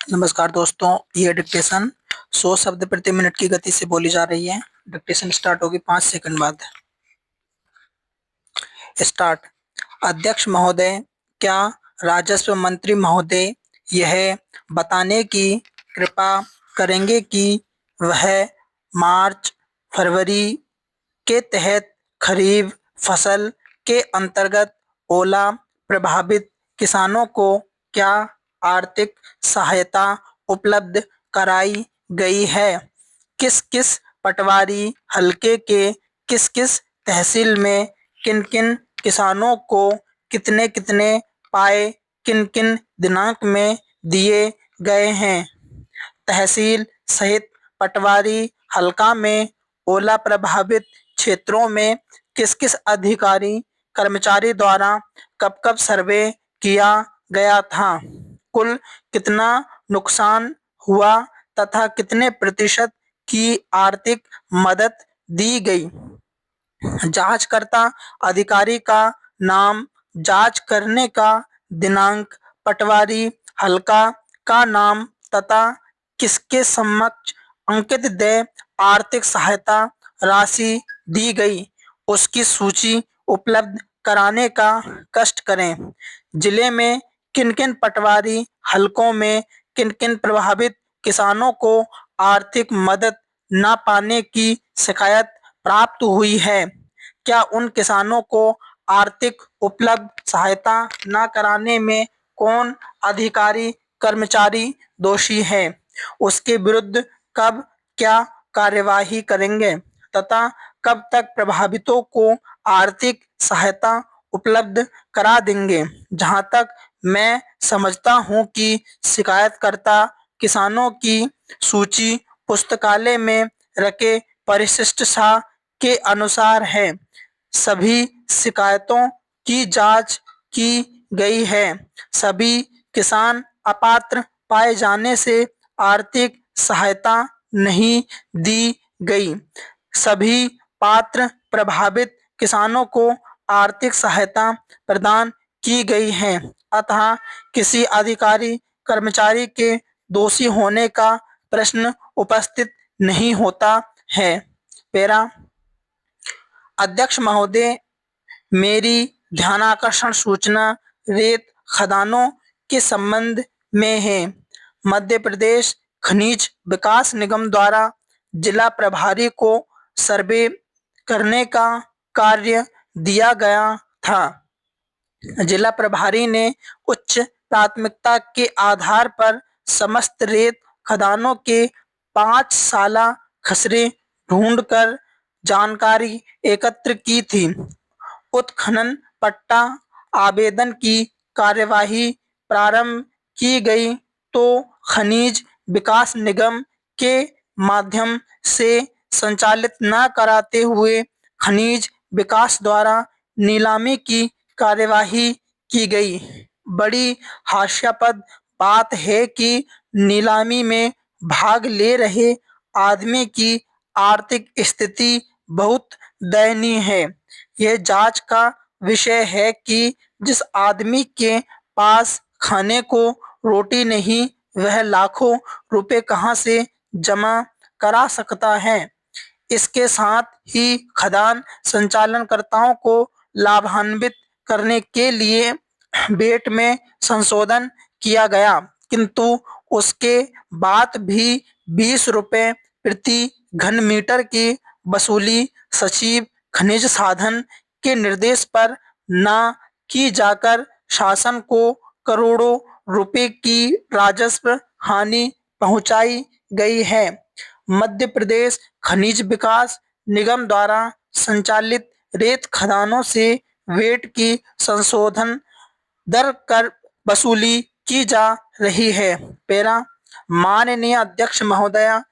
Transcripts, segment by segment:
नमस्कार दोस्तों, ये डिक्टेशन 100 शब्द प्रति मिनट की गति से बोली जा रही है। डिक्टेशन स्टार्ट होगी 5 सेकंड बाद। स्टार्ट। अध्यक्ष महोदय, क्या राजस्व मंत्री महोदय यह बताने की कृपा करेंगे कि वह मार्च फरवरी के तहत खरीफ फसल के अंतर्गत ओला प्रभावित किसानों को क्या आर्थिक सहायता उपलब्ध कराई गई है? किस किस पटवारी हलके के किस किस तहसील में किन किन किसानों को कितने कितने पाए किन किन दिनांक में दिए गए हैं? तहसील सहित पटवारी हलका में ओला प्रभावित क्षेत्रों में किस किस अधिकारी कर्मचारी द्वारा कब कब सर्वे किया गया था? कुल कितना नुकसान हुआ तथा कितने प्रतिशत की आर्थिक मदद दी गई? जांचकर्ता अधिकारी का नाम, जांच करने का दिनांक, पटवारी हलका का नाम तथा किसके समक्ष अंकित देय आर्थिक सहायता राशि दी गई, उसकी सूची उपलब्ध कराने का कष्ट करें। जिले में किन किन पटवारी हलकों में किन किन प्रभावित किसानों को आर्थिक मदद न पाने की शिकायत प्राप्त हुई है? क्या उन किसानों को आर्थिक उपलब्ध सहायता न कराने में कौन अधिकारी कर्मचारी दोषी है? उसके विरुद्ध कब क्या कार्यवाही करेंगे तथा कब तक प्रभावितों को आर्थिक सहायता उपलब्ध करा देंगे? जहां तक मैं समझता हूं कि शिकायतकर्ता किसानों की सूची पुस्तकालय में रखे परिशिष्ट साह के अनुसार है। सभी शिकायतों की जांच की गई है। सभी किसान अपात्र पाए जाने से आर्थिक सहायता नहीं दी गई। सभी पात्र प्रभावित किसानों को आर्थिक सहायता प्रदान की गई है, अतः किसी अधिकारी कर्मचारी के दोषी होने का प्रश्न उपस्थित नहीं होता है। पैरा। अध्यक्ष महोदय, मेरी ध्यानाकर्षण सूचना रेत खदानों के संबंध में है। मध्य प्रदेश खनिज विकास निगम द्वारा जिला प्रभारी को सर्वे करने का कार्य दिया गया था। जिला प्रभारी ने उच्च प्राथमिकता के आधार पर समस्त रेत खदानों के 5 साला खसरे ढूंढकर जानकारी एकत्र की थी। उत्खनन पट्टा आवेदन की कार्यवाही प्रारंभ की गई तो खनिज विकास निगम के माध्यम से संचालित न कराते हुए खनिज विकास द्वारा नीलामी की कार्यवाही की गई। बड़ी हास्यास्पद बात है कि नीलामी में भाग ले रहे आदमी की आर्थिक स्थिति बहुत दयनीय है। यह जांच का विषय है कि जिस आदमी के पास खाने को रोटी नहीं, वह लाखों रुपए कहां से जमा करा सकता है? इसके साथ ही खदान संचालनकर्ताओं को लाभान्वित करने के लिए वेट में संशोधन किया गया, किंतु उसके बाद भी 20 रुपए प्रति घन मीटर की वसूली सचिव खनिज साधन के निर्देश पर न की जाकर शासन को करोड़ों रुपए की राजस्व हानि पहुंचाई गई है। मध्य प्रदेश खनिज विकास निगम द्वारा संचालित रेत खदानों से वेट की संशोधन दर कर वसूली की जा रही है। पैरा। माननीय अध्यक्ष महोदया,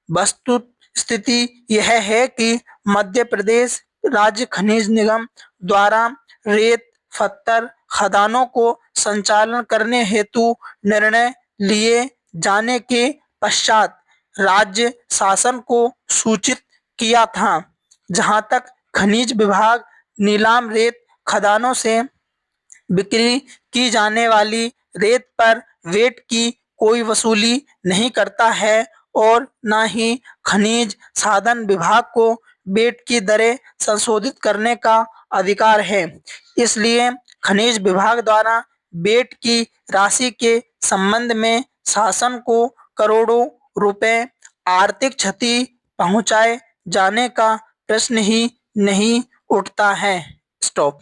वस्तु स्थिति यह है कि मध्य प्रदेश राज्य खनिज निगम द्वारा रेत पत्थर खदानों को संचालन करने हेतु निर्णय लिए जाने के पश्चात राज्य शासन को सूचित किया था। जहां तक खनिज विभाग नीलाम रेत खदानों से बिक्री की जाने वाली रेत पर वेट की कोई वसूली नहीं करता है और न ही खनिज साधन विभाग को बेट की दरें संशोधित करने का अधिकार है। इसलिए खनिज विभाग द्वारा बेट की राशि के संबंध में शासन को करोड़ों रुपए आर्थिक क्षति पहुंचाए जाने का प्रश्न ही नहीं उठता है। स्टॉप।